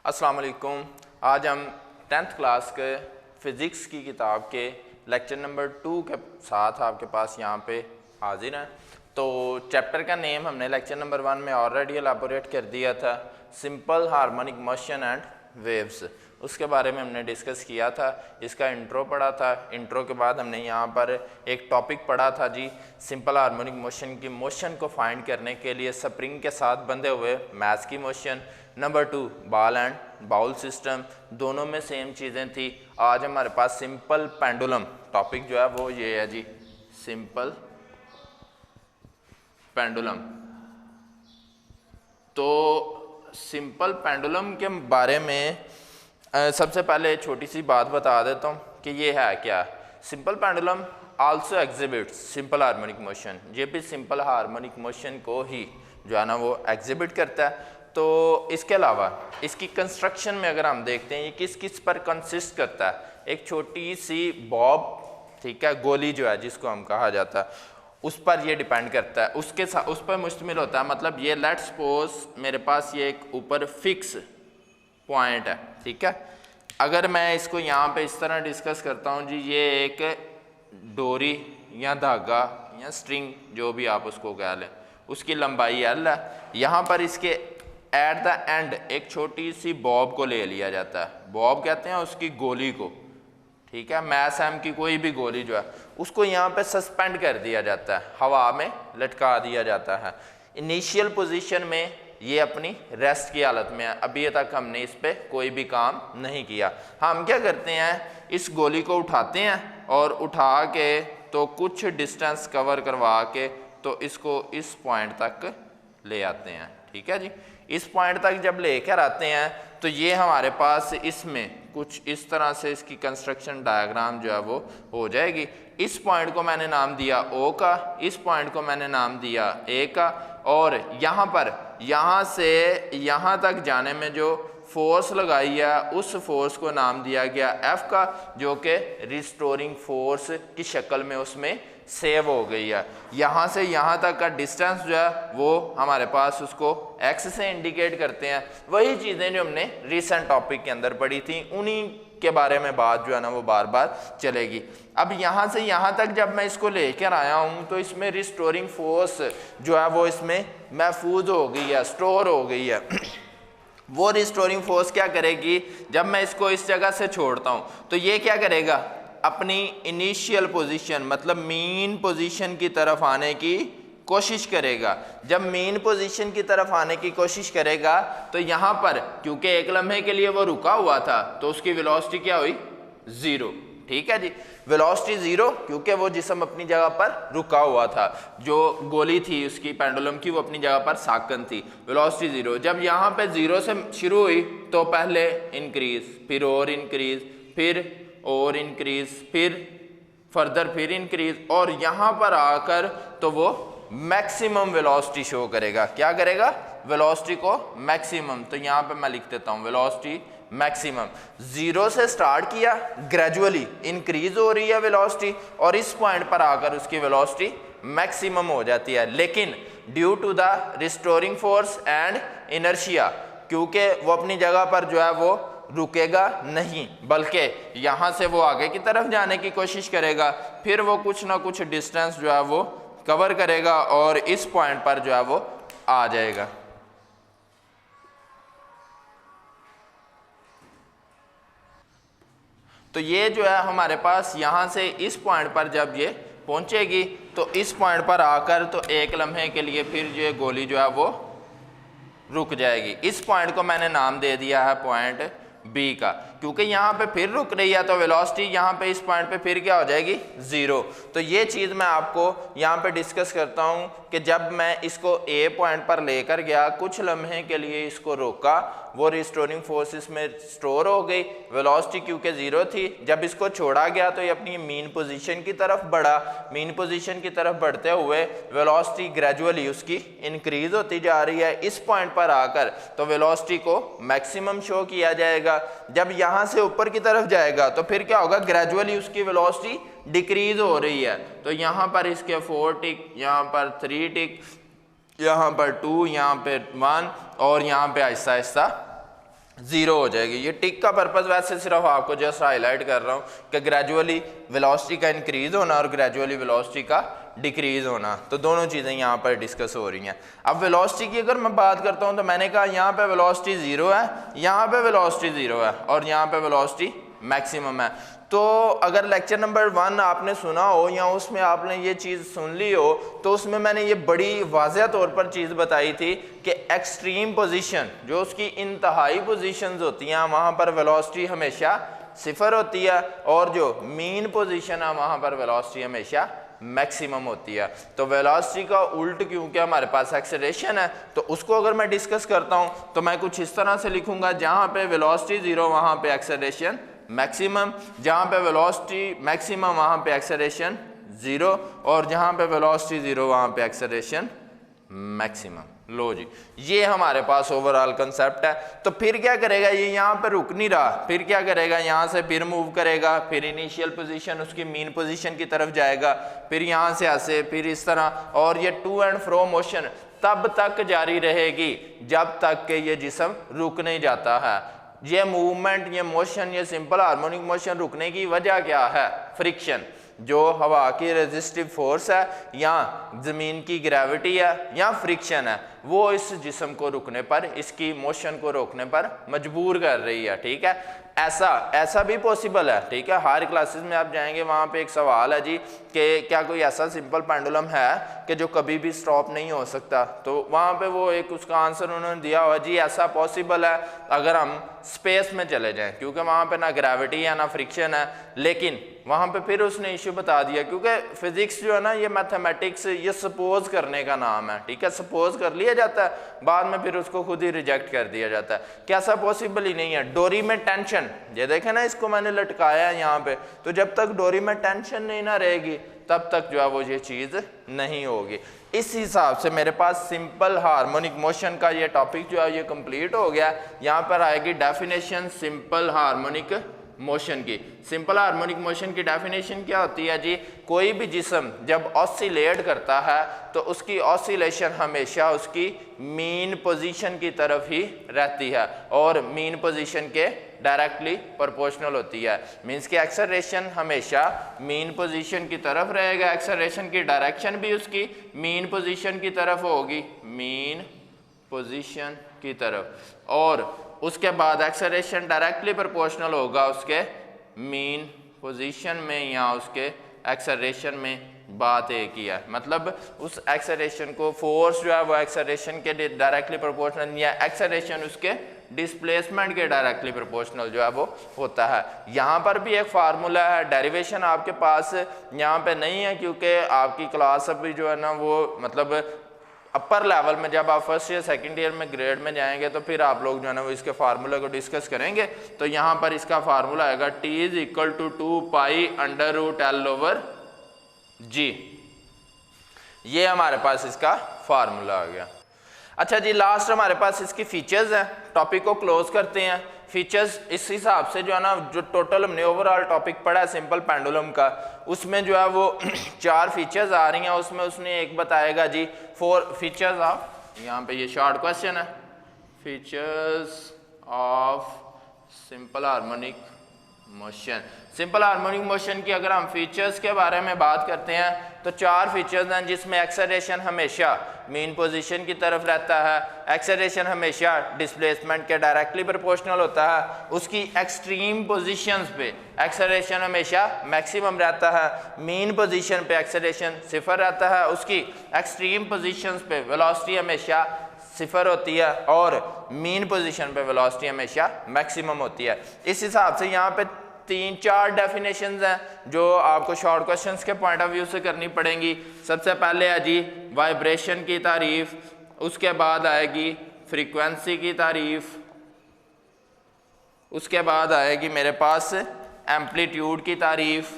अस्सलाम वालेकुम। आज हम 10th क्लास के फ़िज़िक्स की किताब के लेक्चर नंबर 2 के साथ आपके पास यहाँ पे हाजिर हैं। तो चैप्टर का नेम हमने लेक्चर नंबर 1 में ऑलरेडी एलाबोरेट कर दिया था, simple harmonic motion and waves. उसके बारे में हमने डिस्कस किया था, इसका इंट्रो पढ़ा था। इंट्रो के बाद हमने यहाँ पर एक टॉपिक पढ़ा था जी, सिंपल हार्मोनिक मोशन की मोशन को फाइंड करने के लिए स्प्रिंग के साथ बंधे हुए मैस की motion. Number 2 ball and bowl system, दोनों में सेम चीज़ें थी। आज हमारे पास सिंपल पेंडुलम टॉपिक जो है वो ये है जी, सिंपल पेंडुलम। तो सिंपल पेंडुलम के बारे में सबसे पहले छोटी सी बात बता देता हूँ कि ये है क्या। Simple pendulum also exhibits simple harmonic motion, ये भी सिंपल हार्मोनिक मोशन को ही जो है ना वो एग्जिबिट करता है। तो इसके अलावा इसकी कंस्ट्रक्शन में अगर हम देखते हैं ये किस किस पर कंसिस्ट करता है, एक छोटी सी बॉब, ठीक है, गोली जो है जिसको हम कहा जाता है, उस पर ये डिपेंड करता है, उसके साथ उस पर मुश्तमिल होता है। मतलब ये लेट्स सपोज मेरे पास ये एक ऊपर फिक्स पॉइंट है, ठीक है। अगर मैं इसको यहाँ पे इस तरह डिस्कस करता हूँ जी, ये एक डोरी या धागा या स्ट्रिंग जो भी आप उसको कह लें, उसकी लंबाई L है। यहाँ पर इसके एट द एंड एक छोटी सी बॉब को ले लिया जाता है, बॉब कहते हैं उसकी गोली को, ठीक है। मैस एम की कोई भी गोली जो है उसको यहाँ पे सस्पेंड कर दिया जाता है, हवा में लटका दिया जाता है। इनिशियल पोजीशन में ये अपनी रेस्ट की हालत में है, अभी तक हमने इस पे कोई भी काम नहीं किया। हम क्या करते हैं, इस गोली को उठाते हैं और उठा के तो कुछ डिस्टेंस कवर करवा के तो इसको इस पॉइंट तक ले आते हैं, ठीक है जी। इस पॉइंट तक जब लेकर आते हैं तो ये हमारे पास इसमें कुछ इस तरह से इसकी कंस्ट्रक्शन डायग्राम जो है वो हो जाएगी। इस पॉइंट को मैंने नाम दिया O का, इस पॉइंट को मैंने नाम दिया A का, और यहाँ पर यहाँ से यहाँ तक जाने में जो फोर्स लगाई है उस फोर्स को नाम दिया गया F का, जो कि रिस्टोरिंग फोर्स की शक्ल में उसमें सेव हो गई है। यहाँ से यहाँ तक का डिस्टेंस जो है वो हमारे पास उसको x से इंडिकेट करते हैं। वही चीज़ें जो हमने रिसेंट टॉपिक के अंदर पढ़ी थी उन्हीं के बारे में बात जो है ना वो बार बार चलेगी। अब यहाँ से यहाँ तक जब मैं इसको लेकर आया हूँ तो इसमें रिस्टोरिंग फोर्स जो है वो इसमें महफूज हो गई है, स्टोर हो गई है। वो रिस्टोरिंग फोर्स क्या करेगी, जब मैं इसको इस जगह से छोड़ता हूँ तो ये क्या करेगा, अपनी इनिशियल पोजीशन मतलब मीन पोजीशन की तरफ आने की कोशिश करेगा। जब मीन पोजीशन की तरफ आने की कोशिश करेगा तो यहाँ पर क्योंकि एक लम्हे के लिए वो रुका हुआ था तो उसकी वेलोसिटी क्या हुई, 0, ठीक है जी। वेलोसिटी 0 क्योंकि वो जिस्म अपनी जगह पर रुका हुआ था, जो गोली थी उसकी पेंडुलम की वो अपनी जगह पर साकन थी, वेलोसिटी 0। जब यहाँ पे 0 से शुरू हुई तो पहले इंक्रीज, फिर और इंक्रीज, फिर और इंक्रीज, फिर फर्दर फिर इंक्रीज, और यहाँ पर आकर तो वो मैक्सिमम वेलोसिटी शो करेगा। क्या करेगा, वेलोसिटी को मैक्सिमम। तो यहाँ पे मैं लिख देता हूँ वेलोसिटी मैक्सिमम। 0 से स्टार्ट किया, ग्रेजुअली इंक्रीज हो रही है वेलोसिटी और इस पॉइंट पर आकर उसकी वेलोसिटी मैक्सिमम हो जाती है। लेकिन due to the restoring force and inertia, क्योंकि वो अपनी जगह पर जो है वो रुकेगा नहीं, बल्कि यहाँ से वो आगे की तरफ जाने की कोशिश करेगा, फिर वो कुछ ना कुछ डिस्टेंस जो है वो कवर करेगा और इस पॉइंट पर जो है वो आ जाएगा। तो ये जो है हमारे पास यहाँ से इस पॉइंट पर जब ये पहुँचेगी तो इस पॉइंट पर आकर तो एक लम्हे के लिए फिर ये गोली जो है वो रुक जाएगी। इस पॉइंट को मैंने नाम दे दिया है पॉइंट B का, क्योंकि यहाँ पे फिर रुक रही है तो वेलोसिटी यहाँ पे इस पॉइंट पे फिर क्या हो जाएगी, 0। तो ये चीज़ मैं आपको यहाँ पे डिस्कस करता हूँ कि जब मैं इसको A पॉइंट पर लेकर गया, कुछ लम्हे के लिए इसको रोका, वो रिस्टोरिंग फोर्स इसमें स्टोर हो गई, वेलोसिटी क्योंकि 0 थी। जब इसको छोड़ा गया तो ये अपनी मीन पोजीशन की तरफ बढ़ा, मीन पोजीशन की तरफ बढ़ते हुए वेलोसिटी ग्रेजुअली उसकी इंक्रीज होती जा रही है। इस पॉइंट पर आकर तो वेलोसिटी को मैक्सिमम शो किया जाएगा। जब यहाँ से ऊपर की तरफ जाएगा तो फिर क्या होगा, ग्रेजुअली उसकी वेलोसिटी डिक्रीज हो रही है। तो यहाँ पर इसके 4 टिक, यहाँ पर 3 टिक, यहाँ पर 2, यहाँ पे 1 और यहाँ पे आहिस्ता आहिस्ता ज़ीरो हो जाएगी। ये टिक का पर्पज़ वैसे सिर्फ आपको जस्ट हाईलाइट कर रहा हूँ कि ग्रेजुअली वेलोसिटी का इंक्रीज़ होना और ग्रेजुअली वेलोसिटी का डिक्रीज़ होना, तो दोनों चीज़ें यहाँ पर डिस्कस हो रही हैं। अब वेलोसिटी की अगर मैं बात करता हूँ तो मैंने कहा यहाँ पे वेलोसिटी ज़ीरो है, यहाँ पे वेलोसिटी ज़ीरो है और यहाँ पे वेलोसिटी मैक्सिमम है। तो अगर लेक्चर नंबर 1 आपने सुना हो या उसमें आपने ये चीज़ सुन ली हो तो उसमें मैंने ये बड़ी वाज़ह तौर पर चीज़ बताई थी कि एक्सट्रीम पोजीशन जो उसकी इंतहाई पोजीशंस होती हैं वहाँ पर वेलोसिटी हमेशा सिफर होती है और जो मीन पोजीशन है वहाँ पर वेलोसिटी हमेशा मैक्सिमम होती है। तो वेलोसिटी का उल्ट क्योंकि हमारे पास एक्सेलरेशन है तो उसको अगर मैं डिस्कस करता हूँ तो मैं कुछ इस तरह से लिखूंगा, जहाँ पे वेलोसिटी ज़ीरो वहाँ पे एक्सेलरेशन मैक्सिमम, जहाँ पे वेलोसिटी मैक्सिमम वहाँ पे एक्सेलरेशन ज़ीरो और जहाँ पे वेलोसिटी ज़ीरो वहाँ पे एक्सेलरेशन मैक्सिमम। लो जी, ये हमारे पास ओवरऑल कंसेप्ट है। तो फिर क्या करेगा, ये यहाँ पे रुक नहीं रहा, फिर क्या करेगा, यहाँ से फिर मूव करेगा, फिर इनिशियल पोजीशन उसकी मीन पोजीशन की तरफ जाएगा, फिर यहाँ से ऐसे, फिर इस तरह, और ये टू एंड फ्रो मोशन तब तक जारी रहेगी जब तक कि ये जिस्म रुक नहीं जाता है। ये मूवमेंट, ये मोशन, ये सिंपल हार्मोनिक मोशन रुकने की वजह क्या है? फ्रिक्शन, जो हवा की रेजिस्टिव फोर्स है या ज़मीन की ग्रेविटी है या फ्रिक्शन है, वो इस जिस्म को रुकने पर, इसकी मोशन को रोकने पर मजबूर कर रही है। ठीक है, ऐसा भी पॉसिबल है। ठीक है, हायर क्लासेस में आप जाएंगे वहाँ पे एक सवाल है जी कि क्या कोई ऐसा सिंपल पेंडुलम है कि जो कभी भी स्टॉप नहीं हो सकता, तो वहाँ पे वो एक उसका आंसर उन्होंने दिया हुआ, जी ऐसा पॉसिबल है अगर हम स्पेस में चले जाएं, क्योंकि वहाँ पे ना ग्रेविटी है ना फ्रिक्शन है। लेकिन वहाँ पे फिर उसने इश्यू बता दिया, क्योंकि फिजिक्स जो है ना, ये मैथमेटिक्स, ये सपोज करने का नाम है। ठीक है, सपोज कर लिया जाता है, बाद में फिर उसको खुद ही रिजेक्ट कर दिया जाता है कि ऐसा पॉसिबल ही नहीं है। डोरी में टेंशन, ये देखें ना, इसको मैंने लटकाया है यहाँ पे, तो जब तक डोरी में टेंशन नहीं ना रहेगी तब तक जो है वो ये चीज़ नहीं होगी। इस हिसाब से मेरे पास सिंपल हार्मोनिक मोशन का ये टॉपिक जो है ये कंप्लीट हो गया। यहाँ पर आएगी डेफिनेशन सिंपल हार्मोनिक मोशन की। सिंपल हार्मोनिक मोशन की डेफिनेशन क्या होती है जी? कोई भी जिस्म जब ऑसिलेट करता है तो उसकी ऑसिलेशन हमेशा उसकी मीन पोजीशन की तरफ ही रहती है और मीन पोजीशन के डायरेक्टली प्रोपोर्शनल होती है। मीन्स कि एक्सेलरेशन हमेशा मीन पोजीशन की तरफ रहेगा, एक्सेलरेशन की डायरेक्शन भी उसकी मीन पोजीशन की तरफ होगी, मीन पोजीशन की तरफ, और उसके बाद एक्सेलरेशन डायरेक्टली प्रोपोर्शनल होगा उसके मीन पोजीशन में या उसके एक्सेलरेशन में। बात एक ही है, मतलब उस एक्सेलरेशन को, फोर्स जो है वो एक्सेलरेशन के डायरेक्टली प्रोपोर्शनल या एक्सेलरेशन उसके डिस्प्लेसमेंट के डायरेक्टली प्रोपोर्शनल जो है वो होता है। यहाँ पर भी एक फार्मूला है, डेरिवेशन आपके पास यहाँ पे नहीं है क्योंकि आपकी क्लास अभी जो है ना वो मतलब अपर लेवल में, जब आप फर्स्ट ईयर सेकंड ईयर में ग्रेड में जाएंगे तो फिर आप लोग जो है ना वो इसके फार्मूला को डिस्कस करेंगे। तो यहाँ पर इसका फार्मूला आएगा T = 2 पाई √L/G। ये हमारे पास इसका फार्मूला आ गया। अच्छा जी, लास्ट हमारे पास इसकी फीचर्स हैं। टॉपिक को क्लोज करते हैं। फीचर्स इस हिसाब से जो है ना, जो टोटल हमने ओवरऑल टॉपिक पढ़ा है सिंपल पेंडुलम का, उसमें जो है वो 4 फीचर्स आ रही हैं। उसमें उसने एक बताएगा जी 4 फीचर्स ऑफ, यहाँ पे ये शॉर्ट क्वेश्चन है, features of simple harmonic motion. Simple harmonic motion की अगर हम फीचर्स के बारे में बात करते हैं तो 4 फीचर्स हैं, जिसमें एक्सेलरेशन हमेशा मीन पोजीशन की तरफ रहता है, एक्सेलरेशन हमेशा डिस्प्लेसमेंट के डायरेक्टली प्रोपोर्शनल होता है, उसकी एक्सट्रीम पोजीशंस पे एक्सेलरेशन हमेशा मैक्सिमम रहता है, मीन पोजीशन पे एक्सेलरेशन 0 रहता है, उसकी एक्सट्रीम पोजीशंस पे वेलोसिटी हमेशा 0 होती है और मीन पोजीशन पे वेलोसिटी हमेशा मैक्सिमम होती है। इस हिसाब से यहाँ पे 3-4 डेफिनेशंस हैं जो आपको शॉर्ट क्वेश्चंस के पॉइंट ऑफ व्यू से करनी पड़ेंगी। सबसे पहले है जी वाइब्रेशन की तारीफ, उसके बाद आएगी फ्रीक्वेंसी की तारीफ, उसके बाद आएगी मेरे पास एम्पलीट्यूड की तारीफ,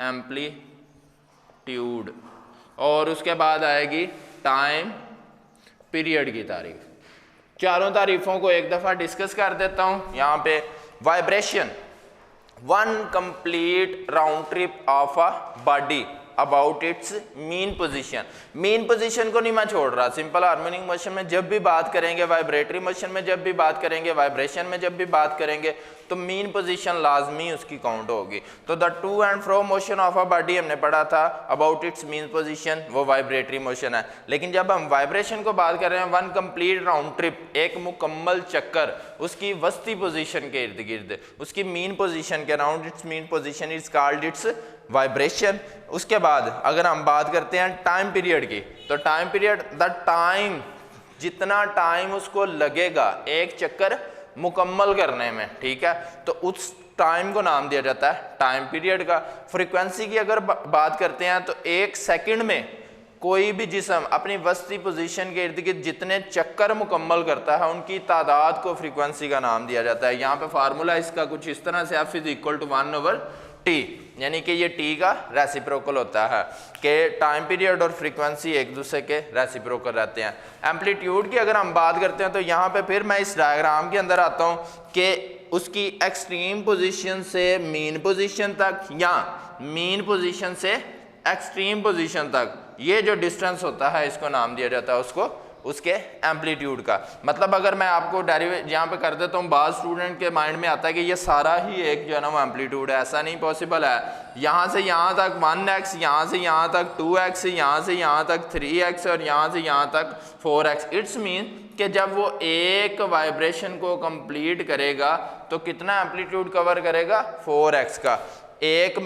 एम्पलीट्यूड, और उसके बाद आएगी टाइम पीरियड की तारीफ। चारों तारीफों को एक दफ़ा डिस्कस कर देता हूँ। यहाँ पे vibration, 1 complete round trip of a body about it's mean position. Mean position को नहीं मैं छोड़ रहा। सिंपल हार्मोनिक मोशन में जब भी बात करेंगे, वाइब्रेटरी मोशन में जब भी बात करेंगे, वाइब्रेशन में जब भी बात करेंगे, तो मीन पोजीशन लाजमी उसकी काउंट होगी। तो the two and fro motion of a body हमने पढ़ा था अबाउट इट्स मीन पोजीशन, वो वाइब्रेटरी मोशन है। लेकिन जब हम वाइब्रेशन को बात कर रहे हैं, वन कंप्लीट राउंड ट्रिप, एक मुकम्मल चक्कर उसकी वस्ती पोजीशन के इर्द गिर्द, उसकी मीन पोजीशन के around its mean position is called its vibration. उसके बाद अगर हम बात करते हैं टाइम पीरियड की, तो टाइम पीरियड, द टाइम, जितना टाइम उसको लगेगा एक चक्कर मुकम्मल करने में, ठीक है, तो उस टाइम को नाम दिया जाता है टाइम पीरियड का। फ्रीक्वेंसी की अगर बात करते हैं तो एक सेकंड में कोई भी जिस्म अपनी वस्ती पोजीशन के इर्द गिर्द जितने चक्कर मुकम्मल करता है उनकी तादाद को फ्रीक्वेंसी का नाम दिया जाता है। यहाँ पे फार्मूला इसका कुछ इस तरह से, F is equal to 1/T, यानी कि ये T का रेसिप्रोकल होता है कि टाइम पीरियड और फ्रीक्वेंसी एक दूसरे के रेसिप्रोकल रहते हैं। एम्पलीट्यूड की अगर हम बात करते हैं तो यहाँ पे फिर मैं इस डायग्राम के अंदर आता हूँ कि उसकी एक्सट्रीम पोजीशन से मीन पोजीशन तक या मीन पोजीशन से एक्सट्रीम पोजीशन तक, ये जो डिस्टेंस होता है इसको नाम दिया जाता है उसको उसके एम्पलीट्यूड का। मतलब अगर मैं आपको डेरिवेट यहाँ पे कर देता हूँ, बाज़ स्टूडेंट के माइंड में आता है कि ये सारा ही एक जो है ना वो एम्पलीट्यूड है, ऐसा नहीं पॉसिबल है। यहाँ से यहाँ तक 1x, यहाँ से यहाँ तक 2x, यहाँ से यहाँ तक 3x और यहाँ से यहाँ तक 4x। इट्स मीन कि जब वो एक वाइब्रेशन को कंप्लीट करेगा तो कितना एम्पलीट्यूड कवर करेगा, 4x का। एक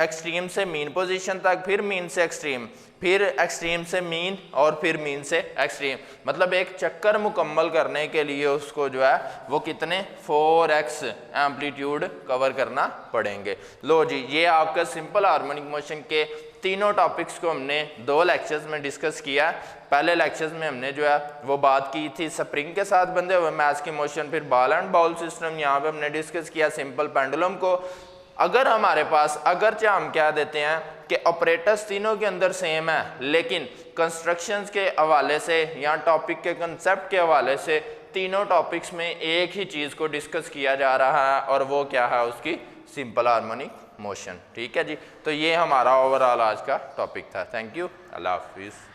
एक्सट्रीम से मीन पोजीशन तक, फिर मीन से एक्सट्रीम, फिर एक्सट्रीम से मीन और फिर मीन से एक्सट्रीम। मतलब एक चक्कर मुकम्मल करने के लिए उसको जो है वो कितने 4x एम्पलीट्यूड कवर करना पड़ेंगे। लो जी, ये आपका सिंपल हार्मोनिक मोशन के तीनों टॉपिक्स को हमने 2 लेक्चर्स में डिस्कस किया। पहले लेक्चर्स में हमने जो है वो बात की थी स्प्रिंग के साथ बंधे हुए मैच की मोशन, फिर बॉल एंड बाउल सिस्टम, यहाँ पे हमने डिस्कस किया सिंपल पेंडुलम को। अगर हमारे पास, अगरचे हम क्या देते हैं कि ऑपरेटर्स तीनों के अंदर सेम है, लेकिन कंस्ट्रक्शंस के हवाले से या टॉपिक के कंसेप्ट के हवाले से तीनों टॉपिक्स में एक ही चीज़ को डिस्कस किया जा रहा है और वो क्या है, उसकी सिंपल हार्मोनिक मोशन। ठीक है जी, तो ये हमारा ओवरऑल आज का टॉपिक था। थैंक यू, अल्लाह हाफिज़।